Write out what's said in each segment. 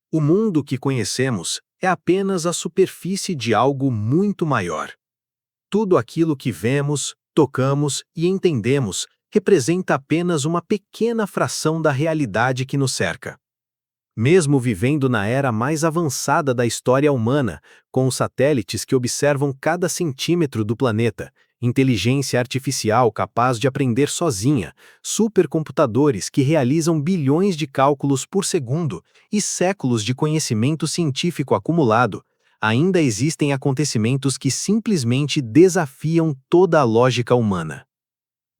O mundo que conhecemos é apenas a superfície de algo muito maior. Tudo aquilo que vemos, tocamos e entendemos representa apenas uma pequena fração da realidade que nos cerca. Mesmo vivendo na era mais avançada da história humana, com os satélites que observam cada centímetro do planeta, inteligência artificial capaz de aprender sozinha, supercomputadores que realizam bilhões de cálculos por segundo e séculos de conhecimento científico acumulado, ainda existem acontecimentos que simplesmente desafiam toda a lógica humana.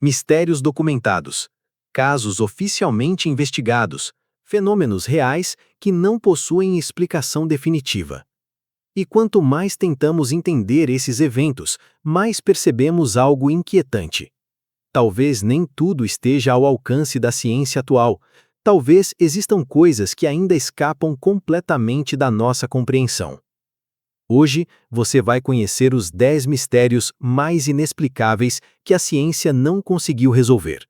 Mistérios documentados, casos oficialmente investigados, fenômenos reais que não possuem explicação definitiva. E quanto mais tentamos entender esses eventos, mais percebemos algo inquietante. Talvez nem tudo esteja ao alcance da ciência atual. Talvez existam coisas que ainda escapam completamente da nossa compreensão. Hoje, você vai conhecer os 10 mistérios mais inexplicáveis que a ciência não conseguiu resolver.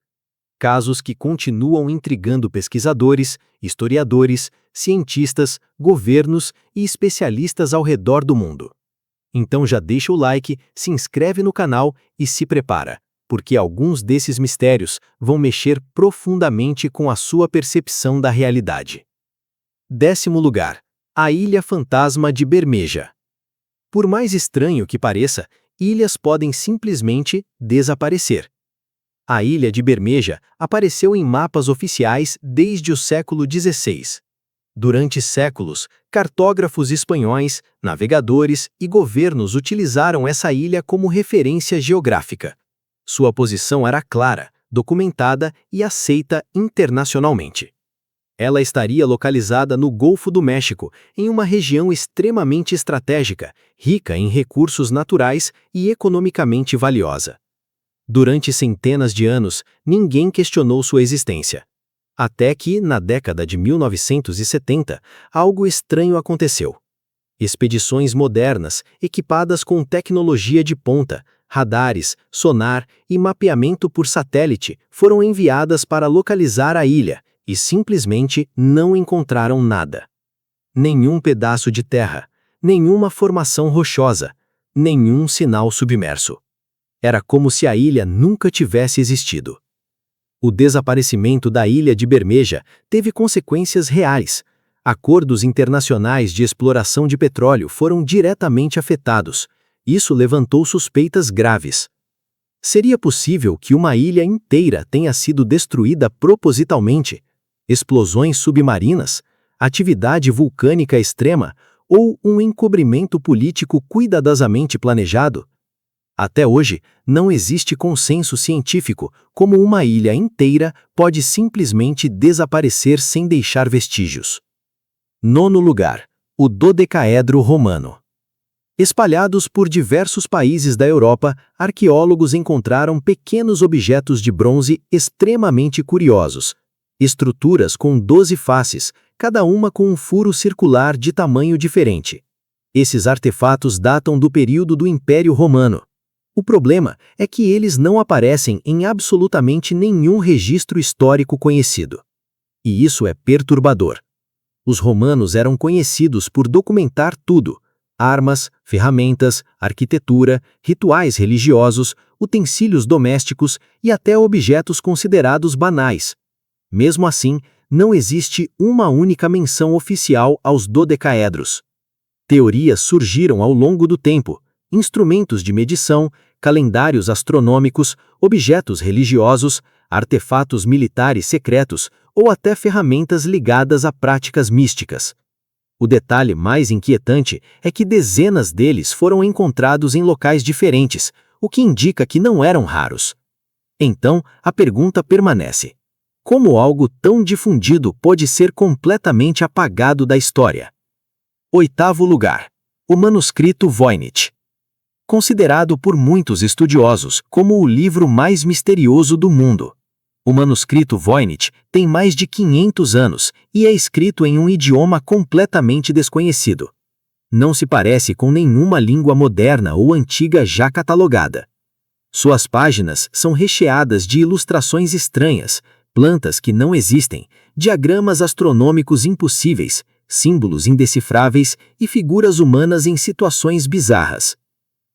Casos que continuam intrigando pesquisadores, historiadores, cientistas, governos e especialistas ao redor do mundo. Então já deixa o like, se inscreve no canal e se prepara, porque alguns desses mistérios vão mexer profundamente com a sua percepção da realidade. 10º lugar. A Ilha Fantasma de Bermeja. Por mais estranho que pareça, ilhas podem simplesmente desaparecer. A Ilha de Bermeja apareceu em mapas oficiais desde o século XVI. Durante séculos, cartógrafos espanhóis, navegadores e governos utilizaram essa ilha como referência geográfica. Sua posição era clara, documentada e aceita internacionalmente. Ela estaria localizada no Golfo do México, em uma região extremamente estratégica, rica em recursos naturais e economicamente valiosa. Durante centenas de anos, ninguém questionou sua existência. Até que, na década de 1970, algo estranho aconteceu. Expedições modernas, equipadas com tecnologia de ponta, radares, sonar e mapeamento por satélite, foram enviadas para localizar a ilha e simplesmente não encontraram nada. Nenhum pedaço de terra, nenhuma formação rochosa, nenhum sinal submerso. Era como se a ilha nunca tivesse existido. O desaparecimento da Ilha de Bermeja teve consequências reais. Acordos internacionais de exploração de petróleo foram diretamente afetados. Isso levantou suspeitas graves. Seria possível que uma ilha inteira tenha sido destruída propositalmente? Explosões submarinas? Atividade vulcânica extrema? Ou um encobrimento político cuidadosamente planejado? Até hoje, não existe consenso científico como uma ilha inteira pode simplesmente desaparecer sem deixar vestígios. 9º lugar. O dodecaedro romano. Espalhados por diversos países da Europa, arqueólogos encontraram pequenos objetos de bronze extremamente curiosos. Estruturas com 12 faces, cada uma com um furo circular de tamanho diferente. Esses artefatos datam do período do Império Romano. O problema é que eles não aparecem em absolutamente nenhum registro histórico conhecido. E isso é perturbador. Os romanos eram conhecidos por documentar tudo: armas, ferramentas, arquitetura, rituais religiosos, utensílios domésticos e até objetos considerados banais. Mesmo assim, não existe uma única menção oficial aos dodecaedros. Teorias surgiram ao longo do tempo: instrumentos de medição, calendários astronômicos, objetos religiosos, artefatos militares secretos ou até ferramentas ligadas a práticas místicas. O detalhe mais inquietante é que dezenas deles foram encontrados em locais diferentes, o que indica que não eram raros. Então, a pergunta permanece: como algo tão difundido pode ser completamente apagado da história? 8º lugar. O manuscrito Voynich. Considerado por muitos estudiosos como o livro mais misterioso do mundo. O manuscrito Voynich tem mais de 500 anos e é escrito em um idioma completamente desconhecido. Não se parece com nenhuma língua moderna ou antiga já catalogada. Suas páginas são recheadas de ilustrações estranhas, plantas que não existem, diagramas astronômicos impossíveis, símbolos indecifráveis e figuras humanas em situações bizarras.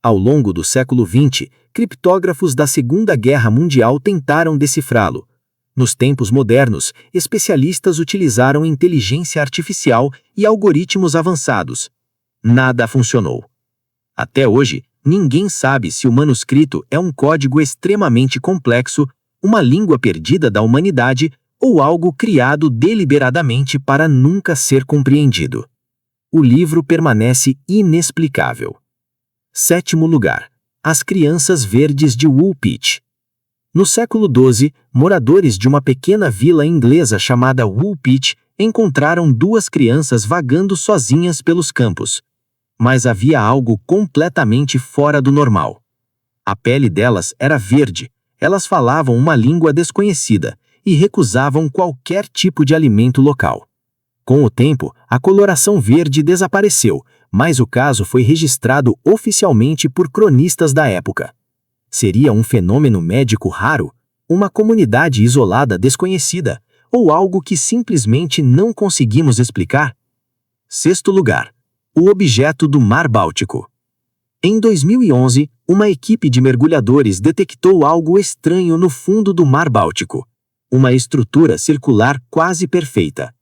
Ao longo do século XX, criptógrafos da Segunda Guerra Mundial tentaram decifrá-lo. Nos tempos modernos, especialistas utilizaram inteligência artificial e algoritmos avançados. Nada funcionou. Até hoje, ninguém sabe se o manuscrito é um código extremamente complexo, uma língua perdida da humanidade ou algo criado deliberadamente para nunca ser compreendido. O livro permanece inexplicável. 7º lugar. As Crianças Verdes de Woolpit. No século XII, moradores de uma pequena vila inglesa chamada Woolpit encontraram 2 crianças vagando sozinhas pelos campos. Mas havia algo completamente fora do normal. A pele delas era verde, elas falavam uma língua desconhecida e recusavam qualquer tipo de alimento local. Com o tempo, a coloração verde desapareceu, mas o caso foi registrado oficialmente por cronistas da época. Seria um fenômeno médico raro, uma comunidade isolada desconhecida, ou algo que simplesmente não conseguimos explicar? 6º lugar. O objeto do Mar Báltico. Em 2011, uma equipe de mergulhadores detectou algo estranho no fundo do Mar Báltico. Uma estrutura circular quase perfeita.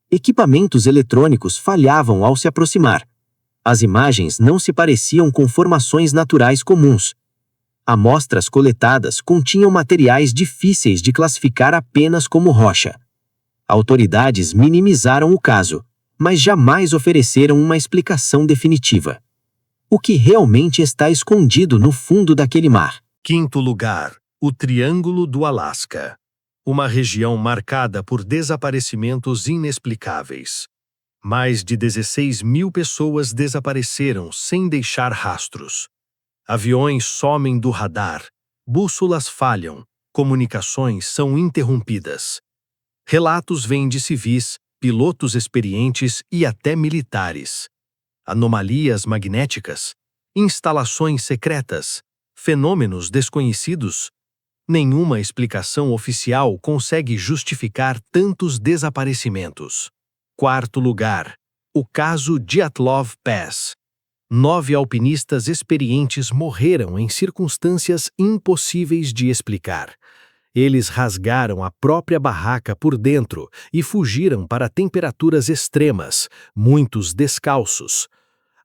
Equipamentos eletrônicos falhavam ao se aproximar. As imagens não se pareciam com formações naturais comuns. Amostras coletadas continham materiais difíceis de classificar apenas como rocha. Autoridades minimizaram o caso, mas jamais ofereceram uma explicação definitiva. O que realmente está escondido no fundo daquele mar? 5º lugar. O Triângulo do Alasca. Uma região marcada por desaparecimentos inexplicáveis. Mais de 16 mil pessoas desapareceram sem deixar rastros. Aviões somem do radar, bússolas falham, comunicações são interrompidas. Relatos vêm de civis, pilotos experientes e até militares. Anomalias magnéticas, instalações secretas, fenômenos desconhecidos. Nenhuma explicação oficial consegue justificar tantos desaparecimentos. 4º lugar. O caso Dyatlov Pass. 9 alpinistas experientes morreram em circunstâncias impossíveis de explicar. Eles rasgaram a própria barraca por dentro e fugiram para temperaturas extremas, muitos descalços.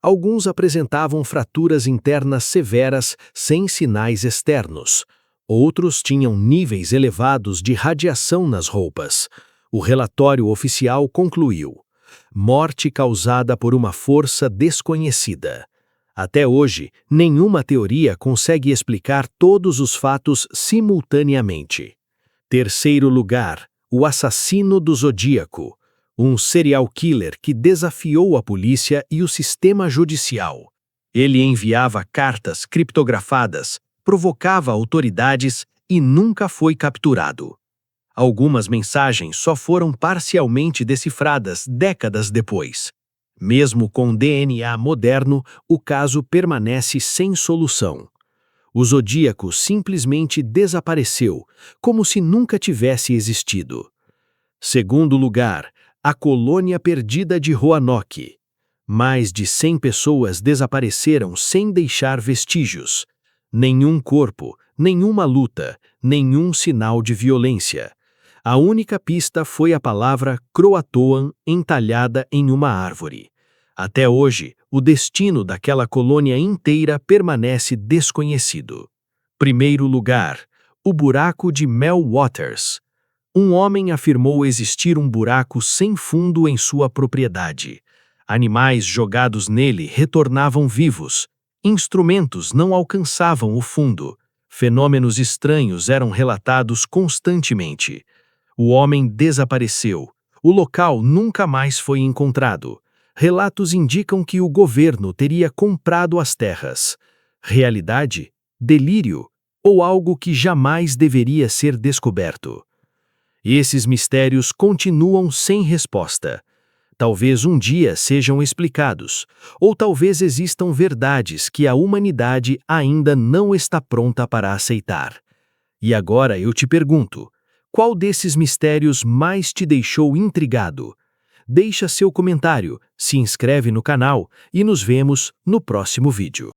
Alguns apresentavam fraturas internas severas sem sinais externos. Outros tinham níveis elevados de radiação nas roupas. O relatório oficial concluiu: morte causada por uma força desconhecida. Até hoje, nenhuma teoria consegue explicar todos os fatos simultaneamente. 3º lugar, o assassino do Zodíaco. Um serial killer que desafiou a polícia e o sistema judicial. Ele enviava cartas criptografadas, provocava autoridades e nunca foi capturado. Algumas mensagens só foram parcialmente decifradas décadas depois. Mesmo com DNA moderno, o caso permanece sem solução. O Zodíaco simplesmente desapareceu, como se nunca tivesse existido. 2º lugar, a colônia perdida de Roanoke. Mais de 100 pessoas desapareceram sem deixar vestígios. Nenhum corpo, nenhuma luta, nenhum sinal de violência. A única pista foi a palavra Croatoan entalhada em uma árvore. Até hoje, o destino daquela colônia inteira permanece desconhecido. 1º lugar, o buraco de Mel Waters. Um homem afirmou existir um buraco sem fundo em sua propriedade. Animais jogados nele retornavam vivos. Instrumentos não alcançavam o fundo. Fenômenos estranhos eram relatados constantemente. O homem desapareceu. O local nunca mais foi encontrado. Relatos indicam que o governo teria comprado as terras. Realidade? Delírio? Ou algo que jamais deveria ser descoberto? Esses mistérios continuam sem resposta. Talvez um dia sejam explicados, ou talvez existam verdades que a humanidade ainda não está pronta para aceitar. E agora eu te pergunto, qual desses mistérios mais te deixou intrigado? deixa seu comentário, se inscreve no canal e nos vemos no próximo vídeo.